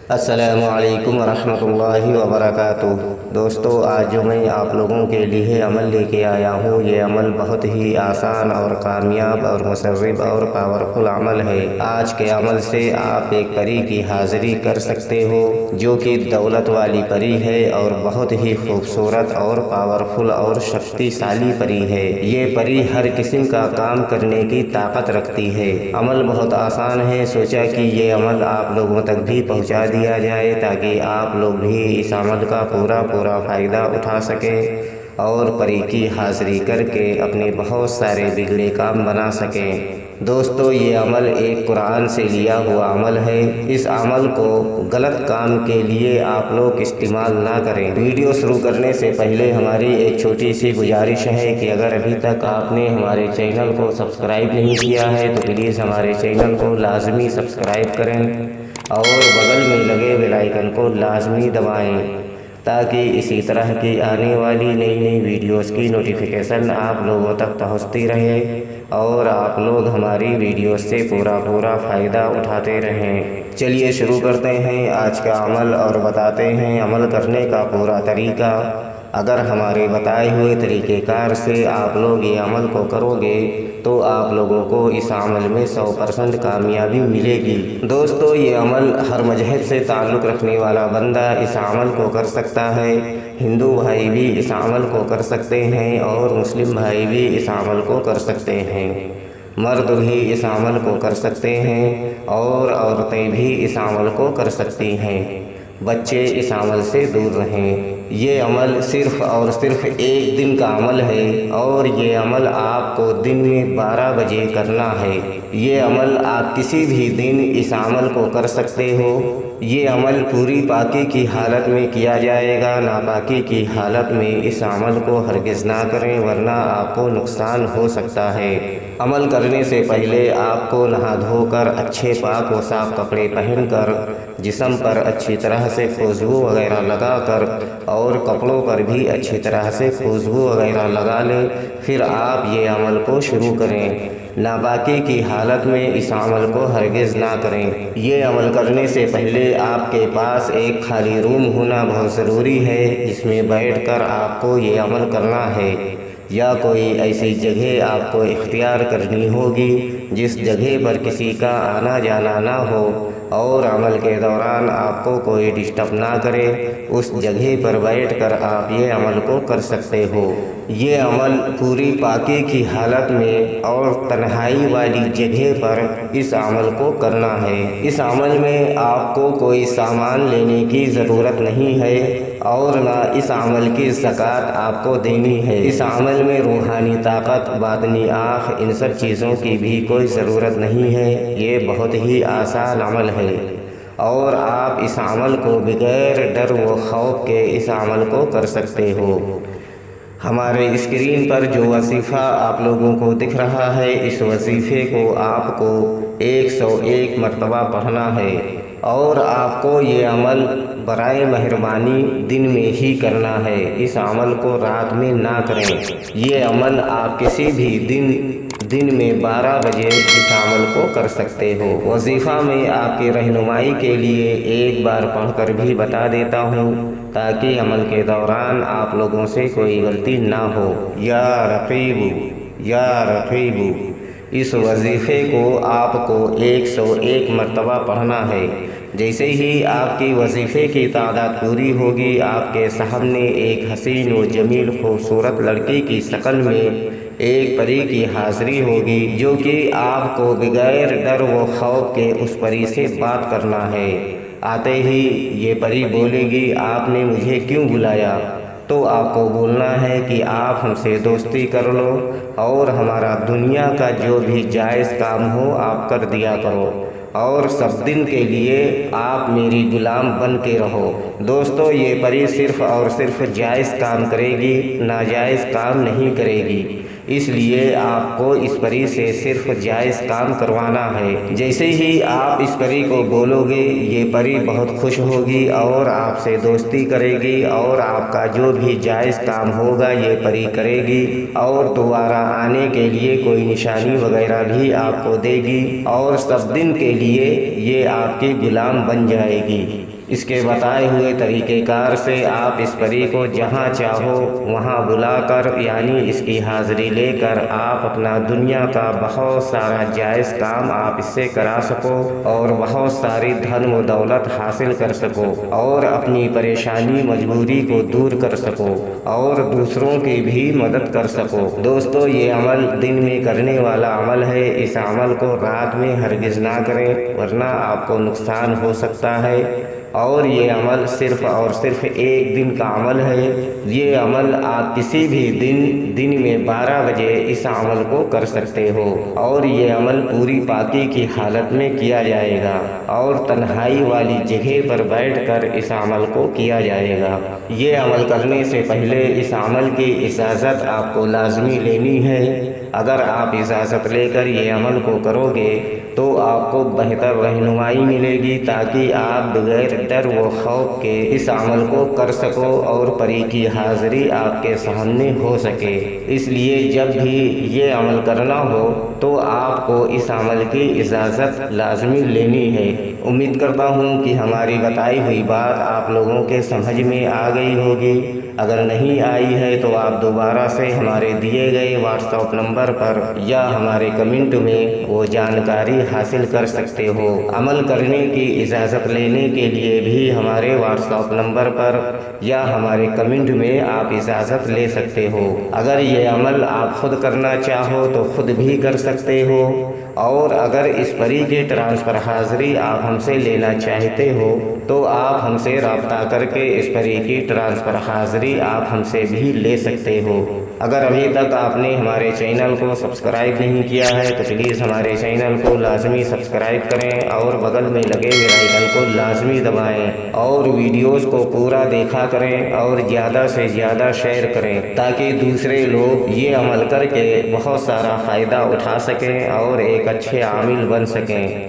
السلام علیکم ورحمۃ اللہ وبرکاتہ۔ دوستو، آج جو میں آپ لوگوں کے لیے عمل لے کے آیا ہوں، یہ عمل بہت ہی آسان اور کامیاب اور مسرب اور پاورفل عمل ہے۔ آج کے عمل سے آپ ایک پری کی حاضری کر سکتے ہو جو کہ دولت والی پری ہے اور بہت ہی خوبصورت اور پاورفل اور شکتی شالی پری ہے۔ یہ پری ہر قسم کا کام کرنے کی طاقت رکھتی ہے۔ عمل بہت آسان ہے، سوچا کہ یہ عمل آپ لوگوں تک بھی پہنچا دیا جائے تاکہ آپ لوگ بھی اس عمل کا پورا فائدہ اٹھا سکیں اور پری کی حاضری کر کے اپنے بہت سارے بگڑے کام بنا سکیں۔ دوستو، یہ عمل ایک قرآن سے لیا ہوا عمل ہے۔ اس عمل کو غلط کام کے لیے آپ لوگ استعمال نہ کریں۔ ویڈیو شروع کرنے سے پہلے ہماری ایک چھوٹی سی گزارش ہے کہ اگر ابھی تک آپ نے ہمارے چینل کو سبسکرائب نہیں کیا ہے تو پلیز ہمارے چینل کو لازمی سبسکرائب کریں اور بغل میں لگے بیل آئیکن کو لازمی دبائیں تاکہ اسی طرح کی آنے والی نئی ویڈیوز کی نوٹیفیکیشن آپ لوگوں تک پہنچتی رہے اور آپ لوگ ہماری ویڈیوز سے پورا فائدہ اٹھاتے رہیں۔ چلیے شروع کرتے ہیں آج کا عمل اور بتاتے ہیں عمل کرنے کا پورا طریقہ۔ اگر ہمارے بتائے ہوئے طریقہ کار سے آپ لوگ یہ عمل کو کرو گے تو آپ لوگوں کو اس عمل میں 100% کامیابی ملے گی۔ دوستو، یہ عمل ہر مذہب سے تعلق رکھنے والا بندہ اس عمل کو کر سکتا ہے۔ ہندو بھائی بھی اس عمل کو کر سکتے ہیں اور مسلم بھائی بھی اس عمل کو کر سکتے ہیں۔ مرد بھی اس عمل کو کر سکتے ہیں اور عورتیں بھی اس عمل کو کر سکتی ہیں۔ بچے اس عمل سے دور رہیں۔ یہ عمل صرف اور صرف ایک دن کا عمل ہے اور یہ عمل آپ کو دن میں 12 بجے کرنا ہے۔ یہ عمل آپ کسی بھی دن اس عمل کو کر سکتے ہو۔ یہ عمل پوری پاکی کی حالت میں کیا جائے گا، ناپاکی کی حالت میں اس عمل کو ہرگز نہ کریں ورنہ آپ کو نقصان ہو سکتا ہے۔ عمل کرنے سے پہلے آپ کو نہا دھو کر اچھے پاک و صاف کپڑے پہن کر جسم پر اچھی طرح سے خوشبو وغیرہ لگا کر اور کپڑوں پر بھی اچھی طرح سے خوشبو وغیرہ لگا لیں، پھر آپ یہ عمل کو شروع کریں۔ ناپاکی کی حالت میں اس عمل کو ہرگز نہ کریں۔ یہ عمل کرنے سے پہلے آپ کے پاس ایک خالی روم ہونا بہت ضروری ہے جس میں بیٹھ کر آپ کو یہ عمل کرنا ہے، یا کوئی ایسی جگہ آپ کو اختیار کرنی ہوگی جس جگہ پر کسی کا آنا جانا نہ ہو اور عمل کے دوران آپ کو کوئی ڈسٹرب نہ کرے۔ اس جگہ پر بیٹھ کر آپ یہ عمل کو کر سکتے ہو۔ یہ عمل پوری پاکی کی حالت میں اور تنہائی والی جگہ پر اس عمل کو کرنا ہے۔ اس عمل میں آپ کو کوئی سامان لینے کی ضرورت نہیں ہے اور نہ اس عمل کی زکوٰۃ آپ کو دینی ہے۔ اس عمل میں روحانی طاقت، باطنی آنکھ، ان سب چیزوں کی بھی کوئی ضرورت نہیں ہے۔ یہ بہت ہی آسان عمل ہے اور آپ اس عمل کو بغیر ڈر و خوف کے اس عمل کو کر سکتے ہو۔ ہمارے اسکرین پر جو وظیفہ آپ لوگوں کو دکھ رہا ہے، اس وظیفے کو آپ کو 101 مرتبہ پڑھنا ہے اور آپ کو یہ عمل برائے مہربانی دن میں ہی کرنا ہے۔ اس عمل کو رات میں نہ کریں۔ یہ عمل آپ کسی بھی دن میں 12 بجے اس عمل کو کر سکتے ہو۔ وظیفہ میں آپ کی رہنمائی کے لیے ایک بار پڑھ کر بھی بتا دیتا ہوں تاکہ عمل کے دوران آپ لوگوں سے کوئی غلطی نہ ہو۔ یا رقیب یا رقیب، اس وظیفے کو آپ کو 101 مرتبہ پڑھنا ہے۔ جیسے ہی آپ کی وظیفے کی تعداد پوری ہوگی، آپ کے سامنے ایک حسین و جمیل خوبصورت لڑکی کی شکل میں ایک پری کی حاضری ہوگی جو کہ آپ کو بغیر ڈر و خوف کے اس پری سے بات کرنا ہے۔ آتے ہی یہ پری بولے گی، آپ نے مجھے کیوں بلایا؟ تو آپ کو بولنا ہے کہ آپ ہم سے دوستی کر لو اور ہمارا دنیا کا جو بھی جائز کام ہو آپ کر دیا کرو اور سب دن کے لیے آپ میری غلام بن کے رہو۔ دوستو، یہ پری صرف اور صرف جائز کام کرے گی، ناجائز کام نہیں کرے گی۔ اس لیے آپ کو اس پری سے صرف جائز کام کروانا ہے۔ جیسے ہی آپ اس پری کو بولو گے یہ پری بہت خوش ہوگی اور آپ سے دوستی کرے گی اور آپ کا جو بھی جائز کام ہوگا یہ پری کرے گی اور دوبارہ آنے کے لیے کوئی نشانی وغیرہ بھی آپ کو دے گی اور سب دن کے لیے یہ آپ کی غلام بن جائے گی۔ اس کے بتائے ہوئے طریقہ کار سے آپ اس پری کو جہاں چاہو وہاں بلا کر یعنی اس کی حاضری لے کر آپ اپنا دنیا کا بہت سارا جائز کام آپ اس سے کرا سکو اور بہت ساری دھن و دولت حاصل کر سکو اور اپنی پریشانی مجبوری کو دور کر سکو اور دوسروں کی بھی مدد کر سکو۔ دوستو یہ عمل دن میں کرنے والا عمل ہے، اس عمل کو رات میں ہرگز نہ کریں ورنہ آپ کو نقصان ہو سکتا ہے، اور یہ عمل صرف اور صرف ایک دن کا عمل ہے۔ یہ عمل آپ کسی بھی دن میں 12 بجے اس عمل کو کر سکتے ہو اور یہ عمل پوری پاکی کی حالت میں کیا جائے گا اور تنہائی والی جگہ پر بیٹھ کر اس عمل کو کیا جائے گا۔ یہ عمل کرنے سے پہلے اس عمل کی اجازت آپ کو لازمی لینی ہے۔ اگر آپ اجازت لے کر یہ عمل کو کرو گے تو آپ کو بہتر رہنمائی ملے گی تاکہ آپ بغیر ڈر و خوف کے اس عمل کو کر سکو اور پری کی حاضری آپ کے سامنے ہو سکے۔ اس لیے جب بھی یہ عمل کرنا ہو تو آپ کو اس عمل کی اجازت لازمی لینی ہے۔ امید کرتا ہوں کہ ہماری بتائی ہوئی بات آپ لوگوں کے سمجھ میں آ گئی ہوگی۔ اگر نہیں آئی ہے تو آپ دوبارہ سے ہمارے دیے گئے واٹس ایپ نمبر پر یا ہمارے کمنٹ میں وہ جانکاری حاصل کر سکتے ہو۔ عمل کرنے کی اجازت لینے کے لیے بھی ہمارے واٹس ایپ نمبر پر یا ہمارے کمنٹ میں آپ اجازت لے سکتے ہو۔ اگر یہ عمل آپ خود کرنا چاہو تو خود بھی کر سکتے ہو، اور اگر اس پری کے ٹرانسفر حاضری آپ ہم سے لینا چاہتے ہو تو آپ ہم سے رابطہ کر کے اس پری کی ٹرانسفر حاضری آپ ہم سے بھی لے سکتے ہو۔ اگر ابھی تک آپ نے ہمارے چینل کو سبسکرائب نہیں کیا ہے تو پلیز ہمارے چینل کو لازمی سبسکرائب کریں اور بغل میں لگے بیل آئیکن کو لازمی دبائیں اور ویڈیوز کو پورا دیکھا کریں اور زیادہ سے زیادہ شیئر کریں تاکہ دوسرے لوگ یہ عمل کر کے بہت سارا فائدہ اٹھا سکیں اور ایک اچھے عامل بن سکیں۔